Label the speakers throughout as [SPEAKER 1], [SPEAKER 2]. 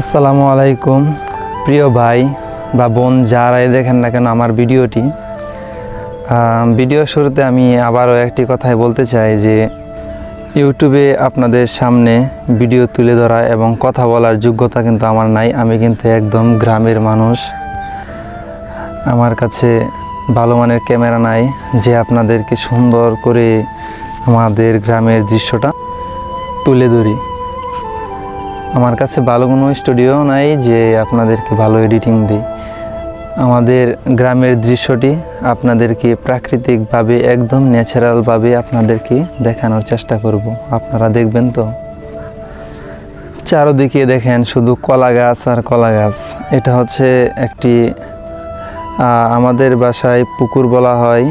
[SPEAKER 1] আসসালামু আলাইকুম প্রিয় ভাই বা বোন, যারাই দেখেন না কেন আমার ভিডিওটি। ভিডিওর শুরুতে আমি আবারও একটি কথাই বলতে চাই যে ইউটিউবে আপনাদের সামনে ভিডিও তুলে ধরা এবং কথা বলার যোগ্যতা কিন্তু আমার নাই। আমি কিন্তু একদম গ্রামের মানুষ। আমার কাছে ভালো মানের ক্যামেরা নাই যে আপনাদেরকে সুন্দর করে আমাদের গ্রামের দৃশ্যটা তুলে ধরি। আমার কাছে ভালো কোনো স্টুডিও নাই যে আপনাদেরকে ভালো এডিটিং দিই। আমাদের গ্রামের দৃশ্যটি আপনাদেরকে প্রাকৃতিকভাবে একদম ন্যাচারালভাবে আপনাদেরকে দেখানোর চেষ্টা করব। আপনারা দেখবেন তো। চারদিকে দেখেন শুধু কলা গাছ আর কলা গাছ। এটা হচ্ছে একটি আমাদের বাসায় পুকুর বলা হয়,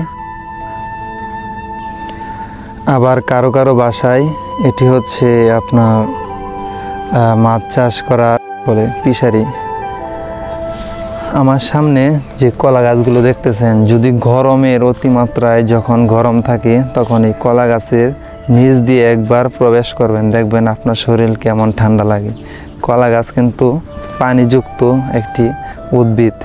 [SPEAKER 1] আবার কারো কারো বাসায় এটি হচ্ছে আপনার মাছ চাষ করা বলে ফিশারি। আমার সামনে যে কলা গাছগুলো দেখতেছেন, যদি গরমের অতিমাত্রায় যখন গরম থাকে তখন এই কলা গাছের নিচ দিয়ে একবার প্রবেশ করবেন, দেখবেন আপনার শরীর কেমন ঠান্ডা লাগে। কলা গাছ কিন্তু পানিযুক্ত একটি উদ্ভিদ।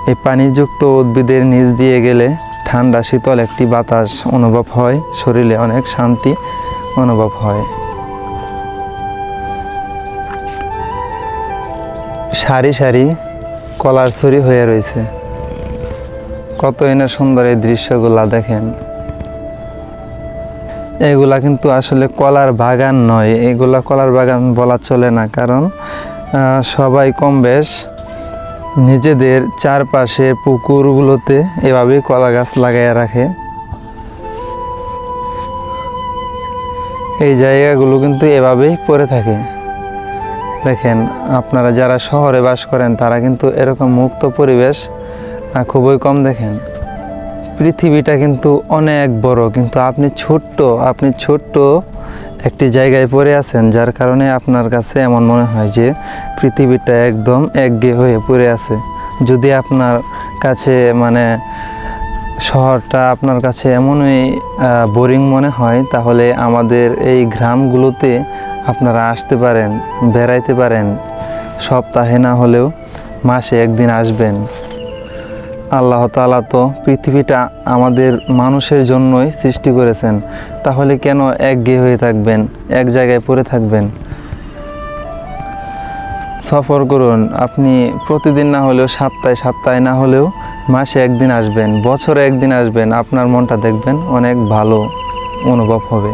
[SPEAKER 1] এই পানিযুক্ত উদ্ভিদের নিচ দিয়ে গেলে ঠান্ডা শীতল একটি বাতাস অনুভব হয়, শরীরে অনেক শান্তি অনুভব হয়। সারি সারি কলার ছড়ি হয়ে রয়েছে। কত এনে সুন্দর এই দৃশ্যগুলা দেখেন। এগুলা কিন্তু আসলে কলার বাগান নয়, এগুলা কলার বাগান বলা চলে না, কারণ সবাই কম বেশ নিজেদের চারপাশে পুকুরগুলোতে এভাবেই কলা গাছ লাগাইয়া রাখে। এই জায়গাগুলো কিন্তু এভাবেই পড়ে থাকে। দেখেন, আপনারা যারা শহরে বাস করেন তারা কিন্তু এরকম মুক্ত পরিবেশ খুবই কম দেখেন। পৃথিবীটা কিন্তু অনেক বড়, কিন্তু আপনি ছোট্ট একটি জায়গায় পড়ে আছেন, যার কারণে আপনার কাছে এমন মনে হয় যে পৃথিবীটা একদম একঘেয়ে হয়ে পড়ে আছে। যদি আপনার কাছে শহরটা আপনার কাছে এমনই বোরিং মনে হয়, তাহলে আমাদের এই গ্রামগুলোতে আপনারা আসতে পারেন, বেড়াইতে পারেন। সপ্তাহে না হলেও মাসে একদিন আসবেন। আল্লাহ তাআলা তো পৃথিবীটা আমাদের মানুষের জন্যই সৃষ্টি করেছেন, তাহলে কেন একঘেয়ে হয়ে থাকবেন, এক জায়গায় পড়ে থাকবেন? সফর করুন। আপনি প্রতিদিন না হলেও সপ্তাহে না হলেও মাসে একদিন আসবেন, বছরে একদিন আসবেন। আপনার মনটা দেখবেন অনেক ভালো অনুভব হবে।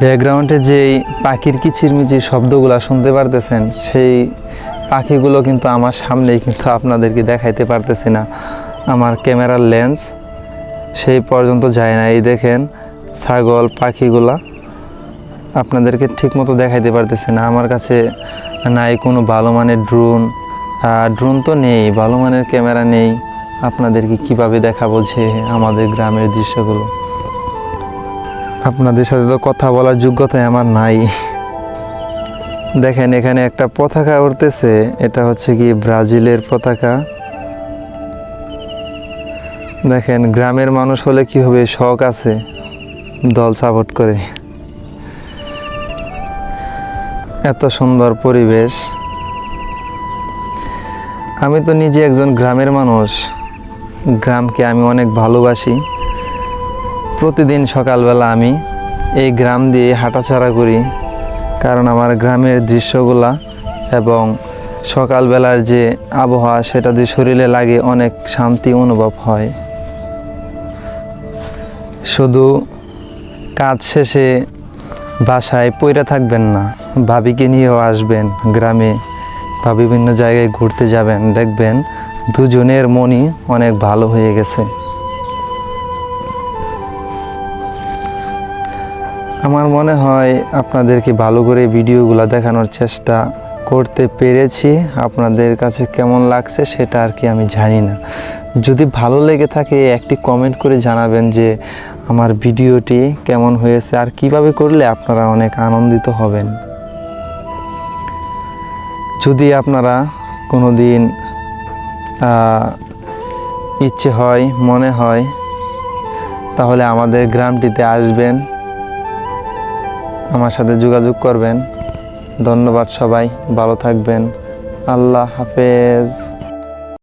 [SPEAKER 1] ব্যাকগ্রাউন্ডে যেই পাখির কিচিরমিচির শব্দগুলো শুনতে পারতেছেন, সেই পাখিগুলো কিন্তু আমার সামনেই, কিন্তু আপনাদেরকে দেখাইতে পারতেছি না। আমার ক্যামেরার লেন্স সেই পর্যন্ত যায় না। এই দেখেন ছাগল পাখিগুলা আপনাদেরকে ঠিকমতো দেখাইতে পারতেছি না। আমার কাছে নাই কোনো ভালো মানের ড্রোন তো নেই, ভালো মানের ক্যামেরা নেই। আপনাদেরকে কিভাবে দেখাবো যে আমাদের গ্রামের দৃশ্যগুলো? আপনাদের সাথে তো কথা বলার যোগ্যতাই আমার নাই। দেখেন, এখানে একটা পতাকা উড়তেছে, এটা হচ্ছে কি ব্রাজিলের পতাকা। দেখেন, গ্রামের মানুষ হলে কি হবে, শখ আছে, দল সাপোর্ট করে। এত সুন্দর পরিবেশ। আমি তো নিজে একজন গ্রামের মানুষ, গ্রামকে আমি অনেক ভালোবাসি। প্রতিদিন সকালবেলা আমি এই গ্রাম দিয়ে হাঁটাচলা করি, কারণ আমার গ্রামের দৃশ্যগুলা এবং সকালবেলার যে আবহাওয়া, সেটা দিয়ে শরীরে লাগে, অনেক শান্তি অনুভব হয়। শুধু কাজ শেষে বাসায় পইরা থাকবেন না, ভাবিকে নিয়েও আসবেন গ্রামে বা বিভিন্ন জায়গায় ঘুরতে যাবেন, দেখবেন দুজনের মনই অনেক ভালো হয়ে গেছে। আমার মনে হয় আপনাদেরকে ভালো করে ভিডিওগুলো দেখানোর চেষ্টা করতে পেরেছি। আপনাদের কাছে কেমন লাগছে সেটা আর কি আমি জানি না। যদি ভালো লেগে থাকে একটি কমেন্ট করে জানাবেন যে আমার ভিডিওটি কেমন হয়েছে, আর কিভাবে করলে আপনারা অনেক আনন্দিত হবেন। যদি আপনারা কোনো দিন ইচ্ছে হয়, মনে হয়, তাহলে আমাদের গ্রামটিতে আসবেন, আমার সাথে যোগাযোগ করবেন। ধন্যবাদ সবাই, ভালো থাকবেন। আল্লাহ হাফেজ।